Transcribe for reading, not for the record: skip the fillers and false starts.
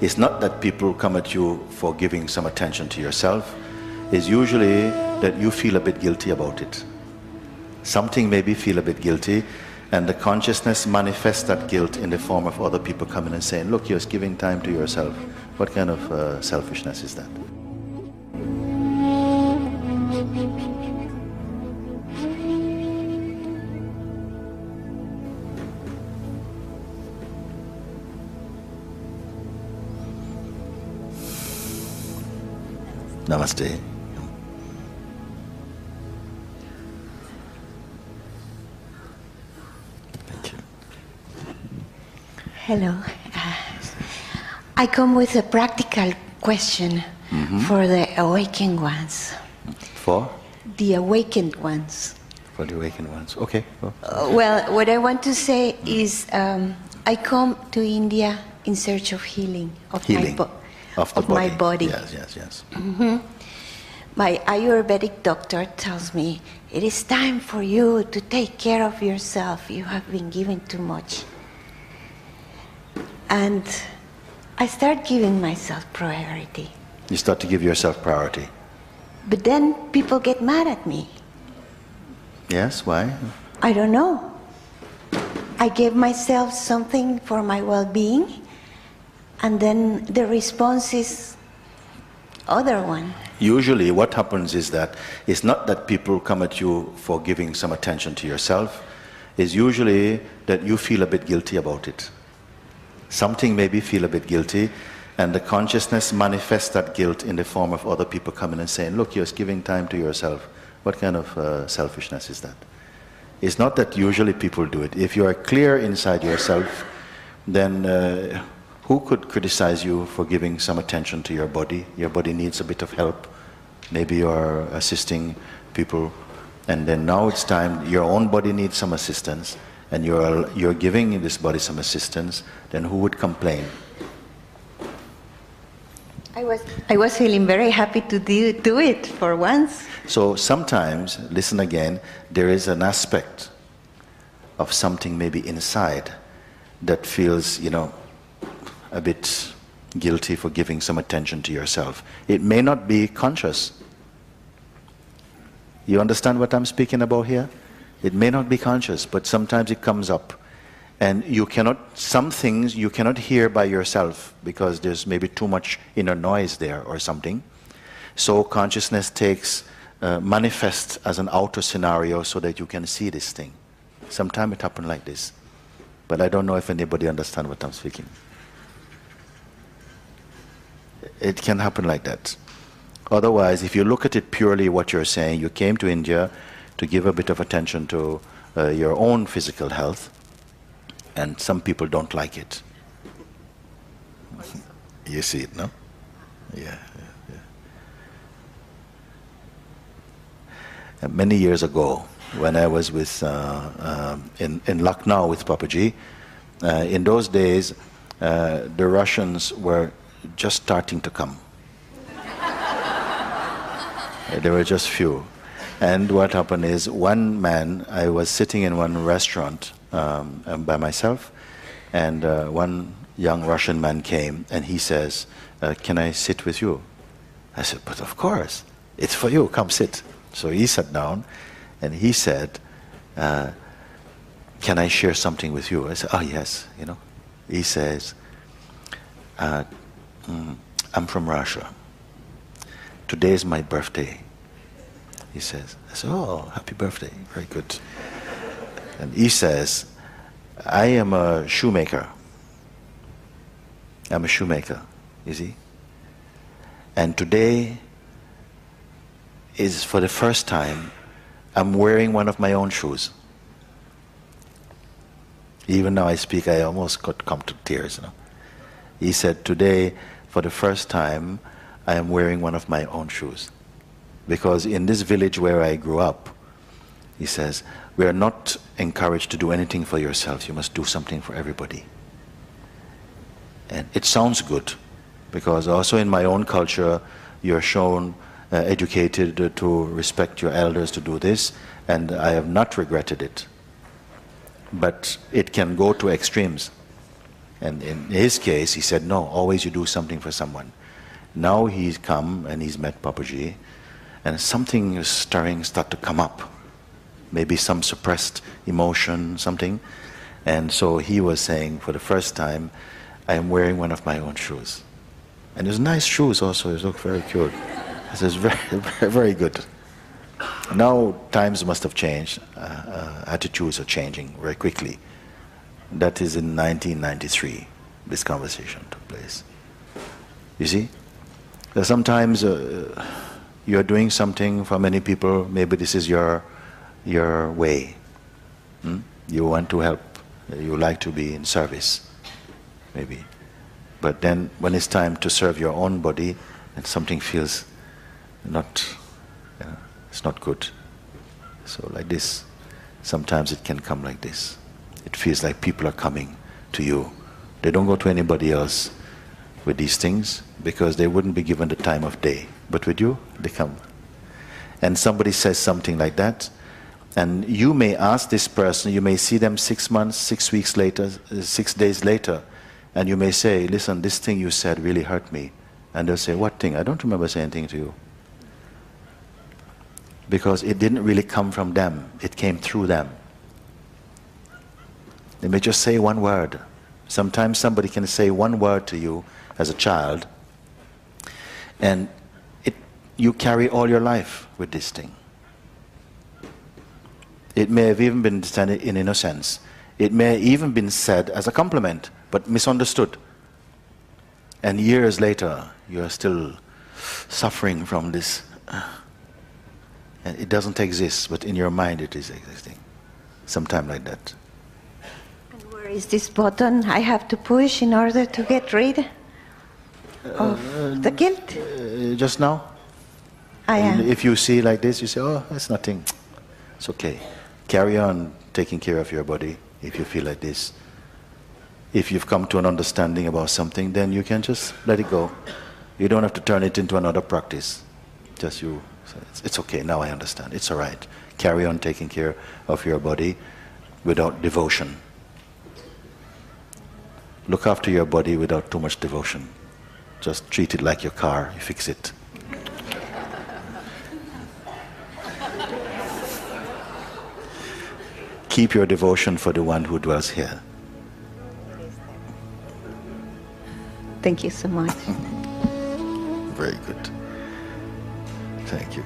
It's not that people come at you for giving some attention to yourself. It's usually that you feel a bit guilty about it. Something maybe feel a bit guilty, and the consciousness manifests that guilt in the form of other people coming and saying, look, you're giving time to yourself. What kind of selfishness is that? Namaste. Thank you. Hello. I come with a practical question for the awakened ones. For? The awakened ones. For the awakened ones. Okay. Well, what I want to say is I come to India in search of healing of my body. Yes. My Ayurvedic doctor tells me it is time for you to take care of yourself. You have been given too much. And I start giving myself priority. You start to give yourself priority. But then people get mad at me. Yes, why? I don't know. I gave myself something for my well-being, and then the response is other one. Usually what happens is that it's not that people come at you for giving some attention to yourself. It's usually that you feel a bit guilty about it. Something maybe feel a bit guilty, and the consciousness manifests that guilt in the form of other people coming and saying, look, you're giving time to yourself. What kind of selfishness is that? It's not that usually people do it. If you are clear inside yourself, then who could criticize you for giving some attention to your body? Your body needs a bit of help. Maybe you're assisting people, and then now it's time, your own body needs some assistance, and you're giving this body some assistance, then who would complain? I was feeling very happy to do it for once. So sometimes, listen again, there is an aspect of something maybe inside that feels, a bit guilty for giving some attention to yourself. It may not be conscious. You understand what I'm speaking about here? It may not be conscious, but sometimes it comes up. And some things you cannot hear by yourself because there's maybe too much inner noise there or something. So consciousness manifests as an outer scenario so that you can see this thing. Sometimes it happens like this. But I don't know if anybody understands what I'm speaking. It can happen like that. Otherwise, if you look at it purely what you're saying, you came to India to give a bit of attention to your own physical health, and some people don't like it. You see it, no? Yeah. And many years ago, when I was with in Lucknow with Papaji, in those days, the Russians were just starting to come. There were just few. And what happened is, one man, I was sitting in one restaurant by myself, and one young Russian man came and he says, can I sit with you? I said, but of course, it's for you, come sit. So he sat down and he said, can I share something with you? I said, oh yes, He says, I'm from Russia. Today is my birthday. He says, I said, oh, happy birthday, very good. And he says, I am a shoemaker. I'm a shoemaker, you see? And today is for the first time, I'm wearing one of my own shoes. Even now I speak, I almost come to tears. He said, today, for the first time, I am wearing one of my own shoes. Because in this village where I grew up, he says, we are not encouraged to do anything for yourself. You must do something for everybody. And it sounds good, because also in my own culture, you're shown, educated to respect your elders, to do this, and I have not regretted it. But it can go to extremes. And in his case, he said, no, always you do something for someone. Now he's come and he's met Papaji, and something is stirring, start to come up. Maybe some suppressed emotion, something. And so he was saying, for the first time, I am wearing one of my own shoes. And it was nice shoes also, it looked very cute. It was very, very, very good. Now times must have changed, attitudes are changing very quickly. That is in 1993, this conversation took place. You see? Sometimes you're doing something for many people, maybe this is your way. You want to help, you like to be in service, maybe. But then when it's time to serve your own body, and something feels not, it's not good. So like this, sometimes it can come like this. It feels like people are coming to you. They don't go to anybody else with these things because they wouldn't be given the time of day. But with you, they come. And somebody says something like that, and you may ask this person, you may see them 6 months, 6 weeks later, 6 days later, and you may say, listen, this thing you said really hurt me. And they'll say, what thing? I don't remember saying anything to you. Because it didn't really come from them, it came through them. They may just say one word. Sometimes somebody can say one word to you as a child, and you carry all your life with this thing. It may have even been said in innocence. It may have even been said as a compliment, but misunderstood. And years later, you are still suffering from this. And it doesn't exist, but in your mind it is existing. Sometime like that. And where is this button I have to push in order to get rid of the guilt? Just now. If you see like this, you say, oh, that's nothing. It's okay. Carry on taking care of your body if you feel like this. If you've come to an understanding about something, then you can just let it go. You don't have to turn it into another practice. Just you, it's okay, now I understand. It's all right. Carry on taking care of your body without devotion. Look after your body without too much devotion. Just treat it like your car, you fix it. Keep your devotion for the one who dwells here. Thank you so much. Very good. Thank you.